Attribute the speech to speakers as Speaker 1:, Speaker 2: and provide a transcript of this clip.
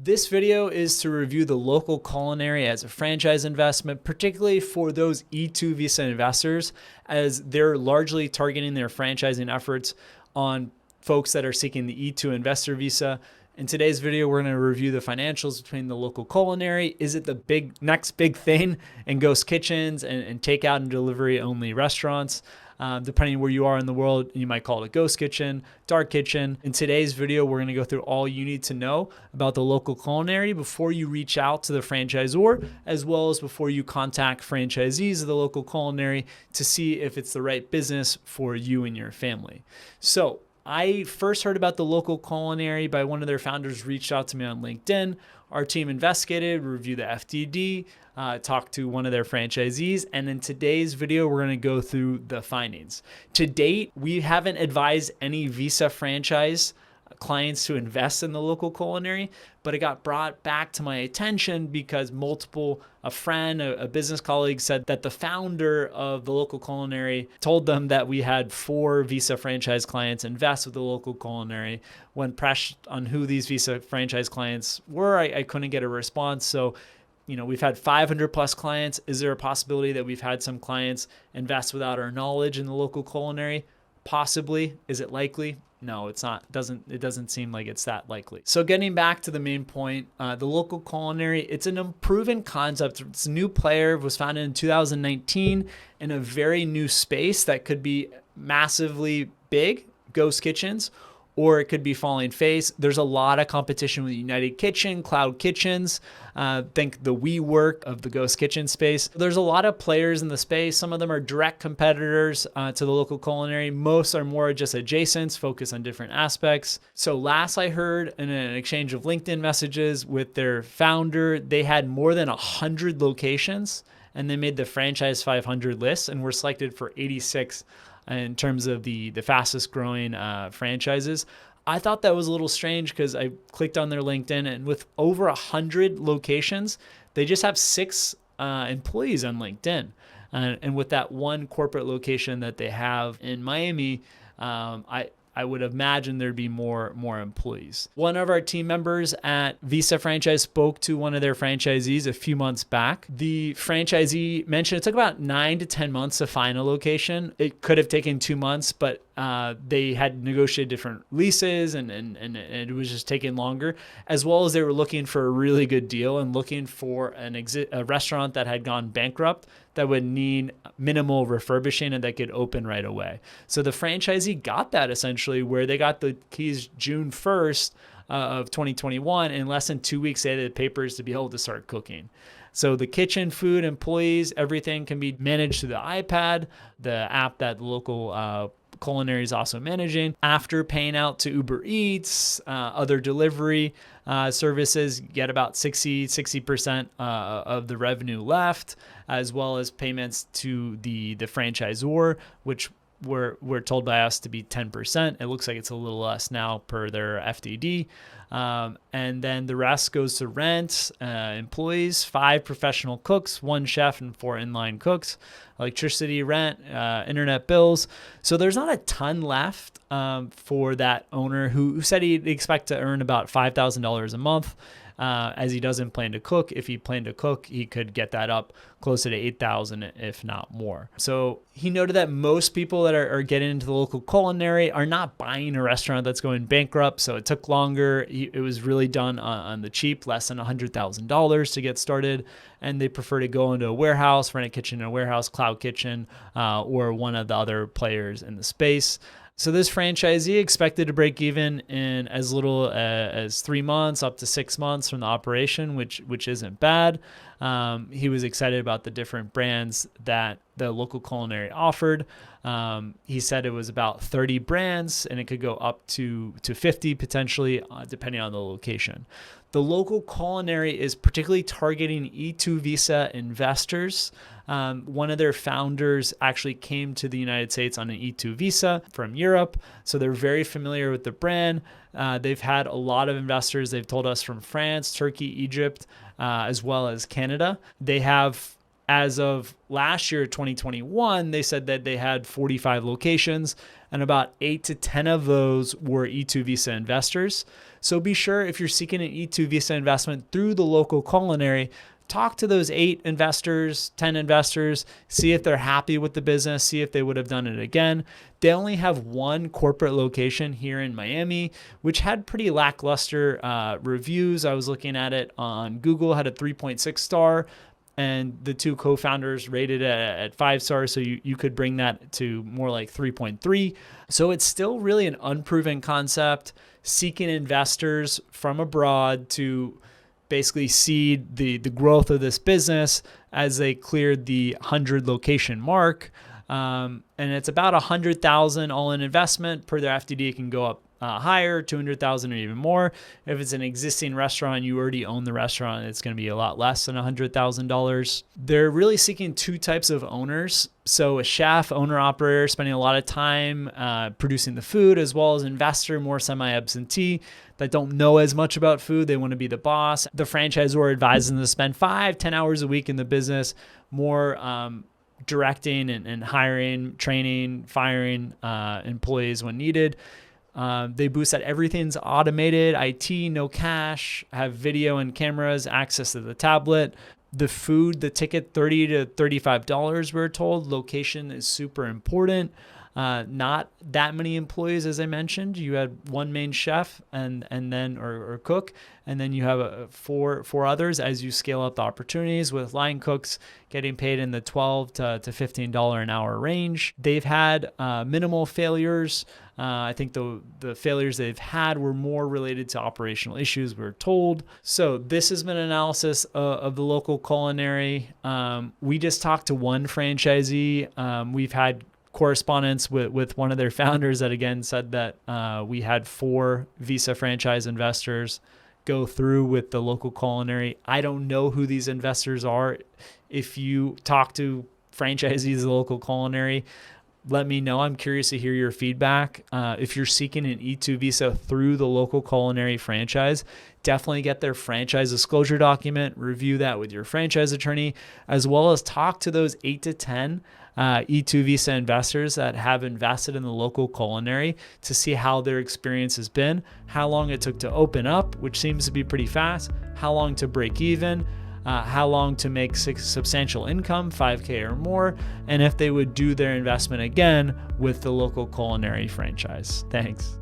Speaker 1: This video is to review the Local Culinary as a franchise investment, particularly for those E2 visa investors, as they're largely targeting their franchising efforts on folks that are seeking the E2 investor visa. In today's video, we're going to review the financials between the Local Culinary. Is it the next big thing in ghost kitchens and takeout and delivery only restaurants? Depending where you are in the world, you might call it a ghost kitchen, dark kitchen. In today's video, we're going to go through all you need to know about the Local Culinary before you reach out to the franchisor, as well as before you contact franchisees of the Local Culinary to see if it's the right business for you and your family. So I first heard about the Local Culinary by one of their founders reached out to me on LinkedIn. Our team investigated, reviewed the FDD, talked to one of their franchisees, and in today's video, we're going to go through the findings. To date, we haven't advised any Visa franchise clients to invest in the Local Culinary, but it got brought back to my attention because a friend, a business colleague said that the founder of the Local Culinary told them that we had 4 Visa franchise clients invest with the Local Culinary. When pressed on who these Visa franchise clients were, I couldn't get a response. So, we've had 500 plus clients. Is there a possibility that we've had some clients invest without our knowledge in the Local Culinary? Possibly. Is it likely? No, it's not. It doesn't seem like it's that likely. So getting back to the main point, the Local Culinary, it's an unproven concept. It's a new player, was founded in 2019 in a very new space that could be massively big, ghost kitchens, or it could be falling face. There's a lot of competition with United Kitchen, Cloud Kitchens, think the WeWork of the ghost kitchen space. There's a lot of players in the space. Some of them are direct competitors to the Local Culinary. Most are more just adjacents, focus on different aspects. So last I heard in an exchange of LinkedIn messages with their founder, they had more than 100 locations and they made the Franchise 500 list and were selected for 86 in terms of the fastest growing franchises. I thought that was a little strange because I clicked on their LinkedIn, and with over 100 locations, they just have 6 employees on LinkedIn. And with that one corporate location that they have in Miami, I would imagine there'd be more employees. One of our team members at Visa Franchise spoke to one of their franchisees a few months back. The franchisee mentioned it took about 9 to 10 months to find a location. It could have taken 2 months, but they had negotiated different leases and it was just taking longer, as well as they were looking for a really good deal and looking for a restaurant that had gone bankrupt that would need minimal refurbishing and that could open right away. So the franchisee got that essentially, where they got the keys June 1st of 2021. In less than 2 weeks, they had the papers to be able to start cooking. So the kitchen, food, employees, everything can be managed through the iPad, the app that the Local Culinary is also managing. After paying out to Uber Eats, other delivery services, get about 60% of the revenue left, as well as payments to the franchisor, which we're told by us to be 10%. It looks like it's a little less now per their FDD. And then the rest goes to rent, employees, 5 professional cooks, 1 chef, and 4 inline cooks, electricity, rent, internet bills. So there's not a ton left for that owner who said he'd expect to earn about $5,000 a month. As he doesn't plan to cook. If he planned to cook, he could get that up closer to $8,000, if not more. So he noted that most people that are getting into the Local Culinary are not buying a restaurant that's going bankrupt. So it took longer. It was really done on the cheap, less than $100,000 to get started. And they prefer to go into a warehouse, rent a kitchen in a warehouse, Cloud Kitchen, or one of the other players in the space. So this franchisee expected to break even in as little as 3 months, up to 6 months from the operation, which isn't bad. He was excited about the different brands that the Local Culinary offered. He said it was about 30 brands, and it could go up to 50 potentially, depending on the location. The Local Culinary is particularly targeting E2 visa investors. One of their founders actually came to the United States on an E2 visa from Europe, so they're very familiar with the brand. They've had a lot of investors, they've told us, from France, Turkey, Egypt, as well as Canada. They have, as of last year, 2021, they said that they had 45 locations, and about 8 to 10 of those were E2 visa investors. So be sure, if you're seeking an E2 visa investment through the Local Culinary, talk to those 8 investors, 10 investors, see if they're happy with the business, see if they would have done it again. They only have one corporate location here in Miami, which had pretty lackluster reviews. I was looking at it on Google, had a 3.6 star, and the 2 co-founders rated it at 5 stars. So you could bring that to more like 3.3. So it's still really an unproven concept, seeking investors from abroad to basically seed the growth of this business as they cleared the 100 location mark. And it's about 100,000 all in investment. Per their FDD, it can go up higher, 200,000 or even more. If it's an existing restaurant, you already own the restaurant, it's going to be a lot less than $100,000. They're really seeking 2 types of owners. So a chef, owner operator, spending a lot of time producing the food, as well as investor, more semi-absentee, that don't know as much about food. They want to be the boss. The franchisor advises them to spend 5-10 hours a week in the business, more directing and hiring, training, firing employees when needed. They boost that everything's automated, IT, no cash, have video and cameras, access to the tablet. The food, the ticket, $30 to $35, we're told. Location is super important. Not that many employees, as I mentioned. You had one main chef and then or cook, and then you have four others as you scale up the opportunities, with line cooks getting paid in the $12 to $15 an hour range. They've had minimal failures. I think the failures they've had were more related to operational issues, we're told. So this has been an analysis of the Local Culinary. We just talked to one franchisee. We've had correspondence with one of their founders that again said that we had 4 Visa franchise investors go through with the Local Culinary. I don't know who these investors are. If you talk to franchisees of the Local Culinary, let me know. I'm curious to hear your feedback. If you're seeking an E2 visa through the Local Culinary franchise, definitely get their franchise disclosure document, review that with your franchise attorney, as well as talk to those 8 to 10 E2 visa investors that have invested in the Local Culinary to see how their experience has been, how long it took to open up, which seems to be pretty fast, how long to break even, how long to make substantial income, 5K or more, and if they would do their investment again with the Local Culinary franchise. Thanks.